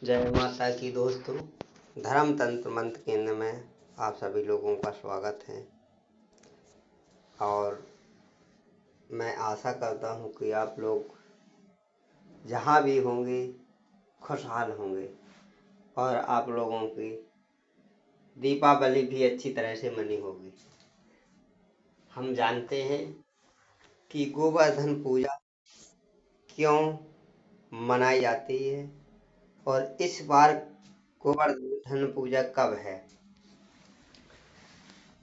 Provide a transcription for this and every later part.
जय माता की दोस्तों, धर्म तंत्र मंत्र केंद्र में आप सभी लोगों का स्वागत है। और मैं आशा करता हूँ कि आप लोग जहाँ भी होंगे खुशहाल होंगे और आप लोगों की दीपावली भी अच्छी तरह से मनी होगी। हम जानते हैं कि गोवर्धन पूजा क्यों मनाई जाती है और इस बार गोवर्धन पूजा कब है।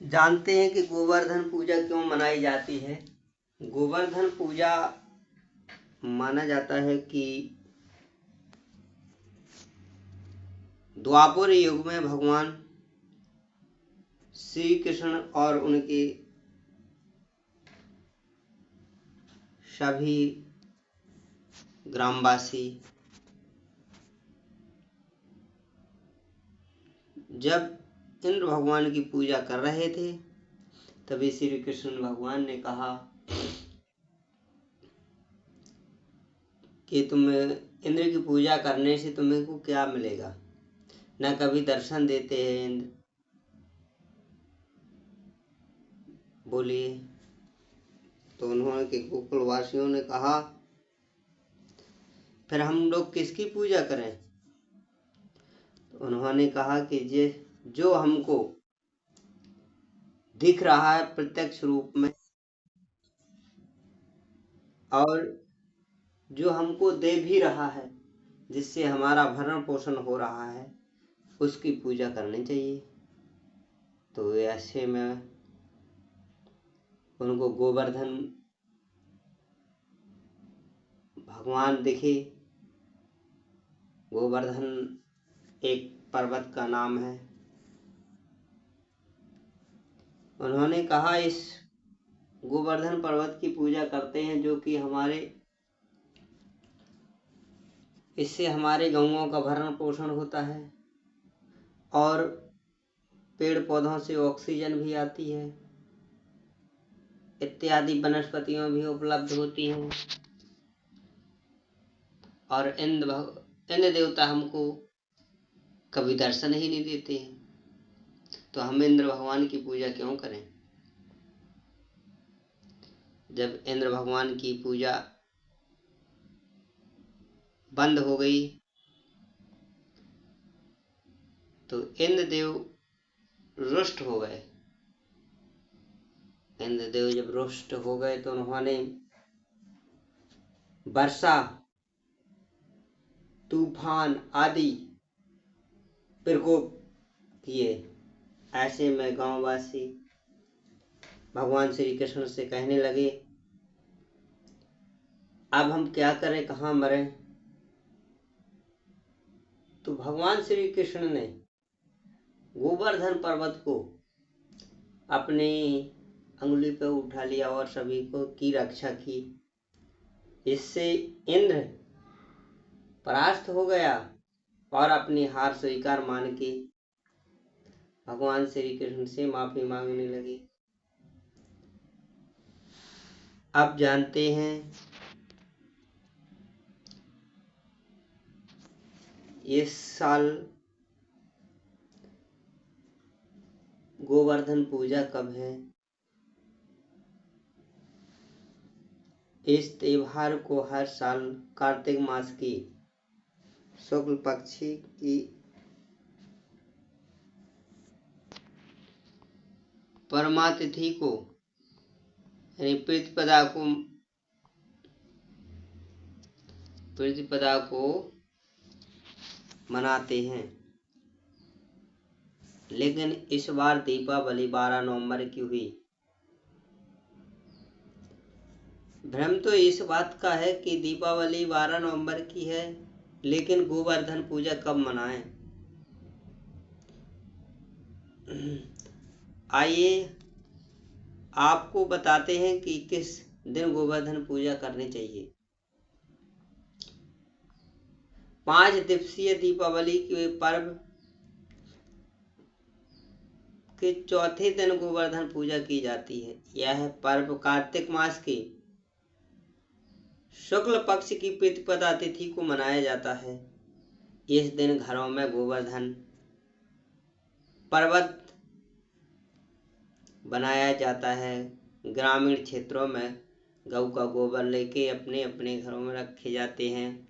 जानते हैं कि गोवर्धन पूजा क्यों मनाई जाती है। गोवर्धन पूजा माना जाता है कि द्वापर युग में भगवान श्री कृष्ण और उनके सभी ग्रामवासी जब इंद्र भगवान की पूजा कर रहे थे, तभी श्री कृष्ण भगवान ने कहा कि तुम्हें इंद्र की पूजा करने से तुम्हें को क्या मिलेगा, न कभी दर्शन देते हैं इंद्र। बोलिए। तो उन्होंने के गोकुलवासियों ने कहा फिर हम लोग किसकी पूजा करें। तो उन्होंने कहा कि जो हमको दिख रहा है प्रत्यक्ष रूप में और जो हमको दे भी रहा है, जिससे हमारा भरण पोषण हो रहा है, उसकी पूजा करनी चाहिए। तो ऐसे में उनको गोवर्धन भगवान दिखे। गोवर्धन एक पर्वत का नाम है। उन्होंने कहा इस गोवर्धन पर्वत की पूजा करते हैं, जो कि इससे हमारे गौओं का भरण पोषण होता है और पेड़ पौधों से ऑक्सीजन भी आती है, इत्यादि वनस्पतियां भी उपलब्ध होती हैं। और इंद्र देवता हमको कभी दर्शन ही नहीं देते हैं, तो हम इंद्र भगवान की पूजा क्यों करें। जब इंद्र भगवान की पूजा बंद हो गई तो इंद्रदेव रुष्ट हो गए। इंद्रदेव जब रुष्ट हो गए तो उन्होंने वर्षा, तूफान आदि प्रकोप किए। ऐसे में गांववासी भगवान श्री कृष्ण से कहने लगे, अब हम क्या करें, कहाँ मरें। तो भगवान श्री कृष्ण ने गोवर्धन पर्वत को अपनी अंगुली पर उठा लिया और सभी को की रक्षा की। इससे इंद्र परास्त हो गया और अपनी हार स्वीकार मान के भगवान श्री कृष्ण से माफी मांगने लगे। अब जानते हैं इस साल गोवर्धन पूजा कब है। इस त्योहार को हर साल कार्तिक मास की शुक्ल पक्ष की परमा तिथि को यानी प्रतिपदा को मनाते हैं। लेकिन इस बार दीपावली 12 नवंबर की हुई। भ्रम तो इस बात का है कि दीपावली 12 नवंबर की है, लेकिन गोवर्धन पूजा कब मनाएं। आइए आपको बताते हैं कि किस दिन गोवर्धन पूजा करनी चाहिए। 5 दिवसीय दीपावली के पर्व के चौथे दिन गोवर्धन पूजा की जाती है। यह पर्व कार्तिक मास की शुक्ल पक्ष की प्रतिपदा तिथि को मनाया जाता है। इस दिन घरों में गोवर्धन पर्वत बनाया जाता है। ग्रामीण क्षेत्रों में गऊ का गोबर लेके अपने अपने घरों में रखे जाते हैं।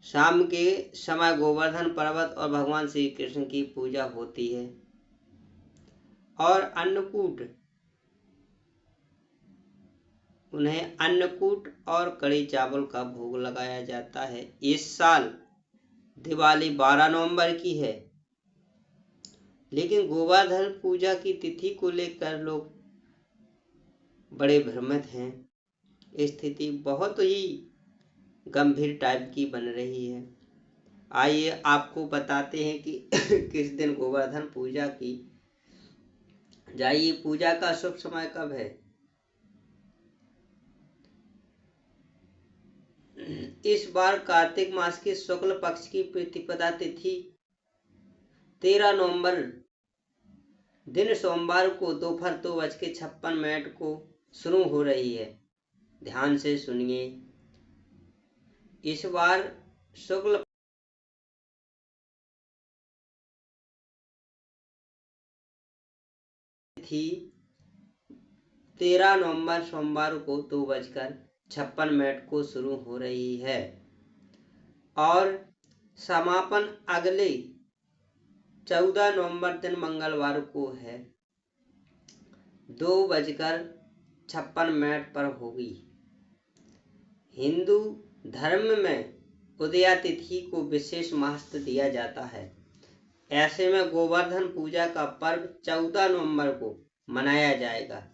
शाम के समय गोवर्धन पर्वत और भगवान श्री कृष्ण की पूजा होती है और उन्हें अन्नकूट और कड़ी चावल का भोग लगाया जाता है। इस साल दिवाली 12 नवंबर की है, लेकिन गोवर्धन पूजा की तिथि को लेकर लोग बड़े भ्रमित हैं। स्थिति बहुत ही गंभीर टाइप की बन रही है। आइए आपको बताते हैं कि किस दिन गोवर्धन पूजा की जाइए। पूजा का शुभ समय कब है? इस बार कार्तिक मास के शुक्ल पक्ष की प्रतिपदा तिथि 13 नवंबर दिन सोमवार को दोपहर 2:56 को शुरू हो रही है। ध्यान से सुनिए। इस बार शुक्ल तिथि 13 नवंबर सोमवार को 2:56 को शुरू हो रही है और समापन अगले 14 नवंबर दिन मंगलवार को है 2:56 पर होगी। हिंदू धर्म में उदया तिथि को विशेष महत्व दिया जाता है। ऐसे में गोवर्धन पूजा का पर्व 14 नवंबर को मनाया जाएगा।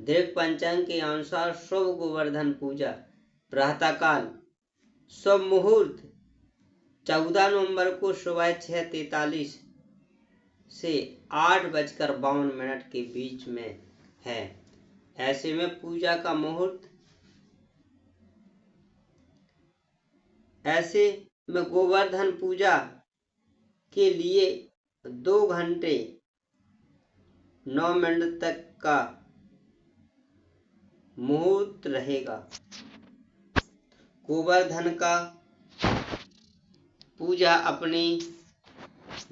दीर्घ पंचांग के अनुसार शुभ गोवर्धन पूजा प्रातःकाल शुभ मुहूर्त 14 नवंबर को सुबह 6:43 से 8:52 के बीच में है। ऐसे में पूजा का मुहूर्त ऐसे में गोवर्धन पूजा के लिए 2 घंटे 9 मिनट तक का मुहूर्त रहेगा। गोवर्धन का पूजा अपनी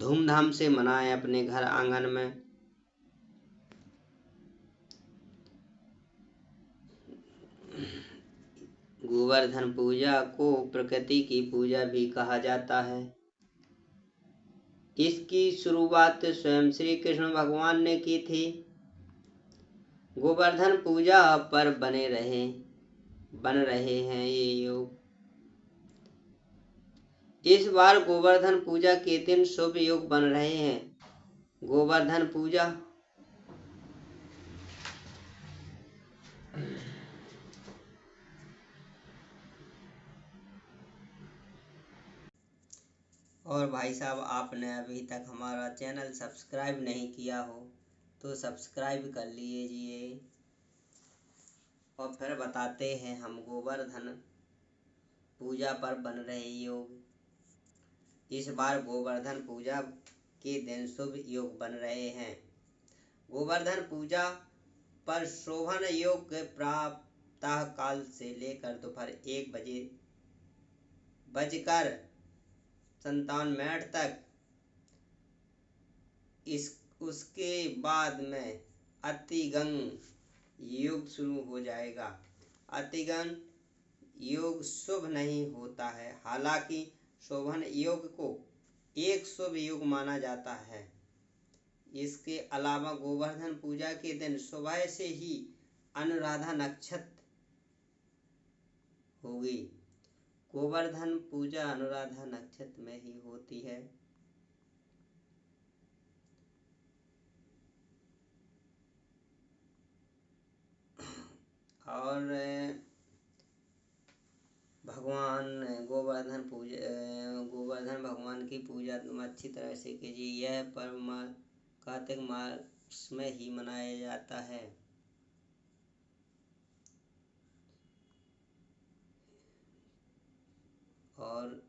धूमधाम से मनाएं अपने घर आंगन में। गोवर्धन पूजा को प्रकृति की पूजा भी कहा जाता है। इसकी शुरुआत स्वयं श्री कृष्ण भगवान ने की थी। गोवर्धन पूजा पर बन रहे हैं ये योग। इस बार गोवर्धन पूजा के दिन शुभ योग बन रहे हैं। गोवर्धन पूजा और भाई साहब, आपने अभी तक हमारा चैनल सब्सक्राइब नहीं किया हो तो सब्सक्राइब कर लीजिए। और फिर बताते हैं हम गोवर्धन पूजा पर बन रहे योग। इस बार गोवर्धन पूजा के दिन शुभ योग बन रहे हैं। गोवर्धन पूजा पर शोभन योग प्रातः काल से लेकर दोपहर 1:57 तक। उसके बाद में अतिगंग योग शुरू हो जाएगा। अतिगंग योग शुभ नहीं होता है, हालांकि शोभन योग को एक शुभ योग माना जाता है। इसके अलावा गोवर्धन पूजा के दिन सुबह से ही अनुराधा नक्षत्र होगी। गोवर्धन पूजा अनुराधा नक्षत्र में ही होती है। और गोवर्धन भगवान की पूजा तुम अच्छी तरह से कीजिए। यह पर्व कार्तिक मास में ही मनाया जाता है। और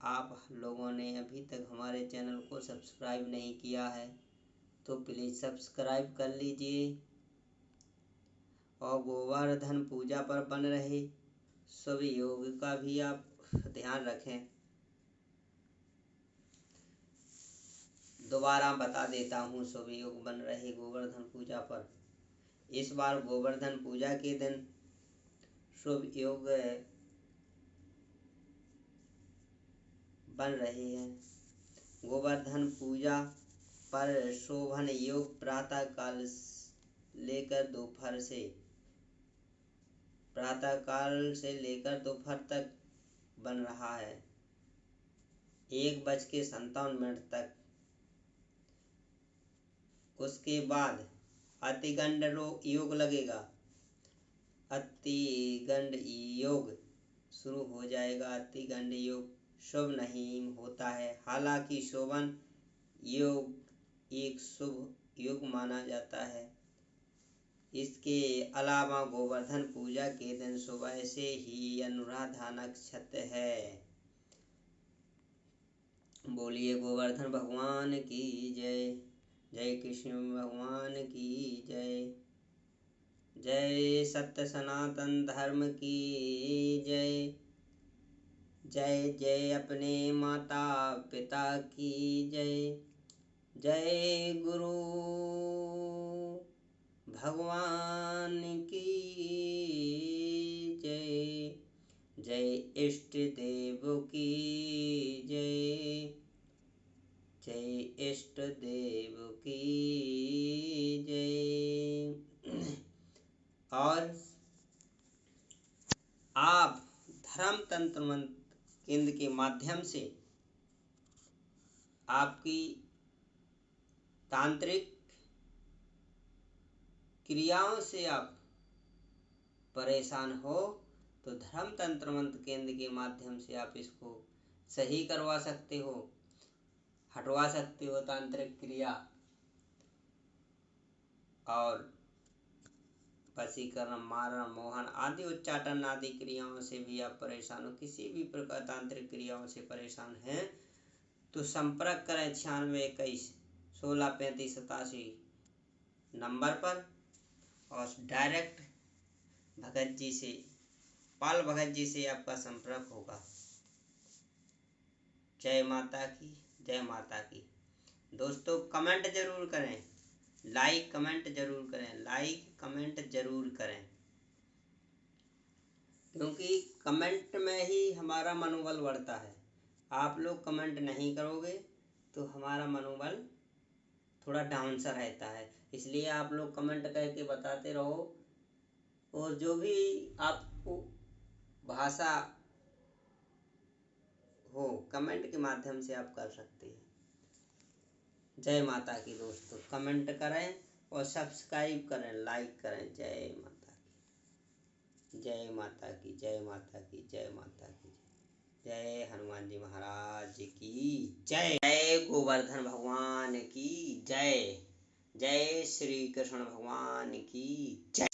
आप लोगों ने अभी तक हमारे चैनल को सब्सक्राइब नहीं किया है तो प्लीज़ सब्सक्राइब कर लीजिए। और गोवर्धन पूजा पर बन रहे शुभ योग का भी आप ध्यान रखें। दोबारा बता देता हूँ, शुभ योग बन रहे गोवर्धन पूजा पर। इस बार गोवर्धन पूजा के दिन शुभ योग बन रहे हैं। गोवर्धन पूजा पर शोभन योग प्रातः काल लेकर दोपहर तक बन रहा है, 1:57 तक। उसके बाद अतिगंड योग लगेगा। अतिगंड योग शुरू हो जाएगा। अतिगंड योग शुभ नहीं होता है, हालांकि शोभन योग एक शुभ योग माना जाता है। इसके अलावा गोवर्धन पूजा के दिन सुबह से ही अनुराधा नक्षत्र है। बोलिए गोवर्धन भगवान की जय। जय कृष्ण भगवान की जय। जय सत्य सनातन धर्म की जय। जय जय अपने माता पिता की जय। जय गुरु भगवान की जय। जय इष्ट देव की जय। जय इष्ट देव की जय। और आप धर्म तंत्र मंत्र केंद्र के माध्यम से आपकी तांत्रिक क्रियाओं से आप परेशान हो तो धर्म तंत्र मंत्र केंद्र के माध्यम से आप इसको सही करवा सकते हो, हटवा सकते हो तांत्रिक क्रिया। और वशीकरण, मारण, मोहन आदि उच्चाटन आदि क्रियाओं से भी आप परेशान हो, किसी भी प्रकार तांत्रिक क्रियाओं से परेशान हैं तो संपर्क करें 9621163587 नंबर पर और डायरेक्ट भगत जी से, पाल भगत जी से आपका संपर्क होगा। जय माता की, जय माता की। दोस्तों कमेंट जरूर करें, लाइक कमेंट जरूर करें, लाइक कमेंट जरूर करें, क्योंकि कमेंट में ही हमारा मनोबल बढ़ता है। आप लोग कमेंट नहीं करोगे तो हमारा मनोबल थोड़ा डाउन सा रहता है, इसलिए आप लोग कमेंट करके बताते रहो। और जो भी आपको भाषा हो कमेंट के माध्यम से आप कर सकते हैं। जय माता की। दोस्तों कमेंट करें और सब्सक्राइब करें, लाइक करें। जय माता की, जय माता की, जय माता की, जय माता की। जय हनुमान जी महाराज की जय। जय गोवर्धन भगवान की जय। जय श्री कृष्ण भगवान की जय।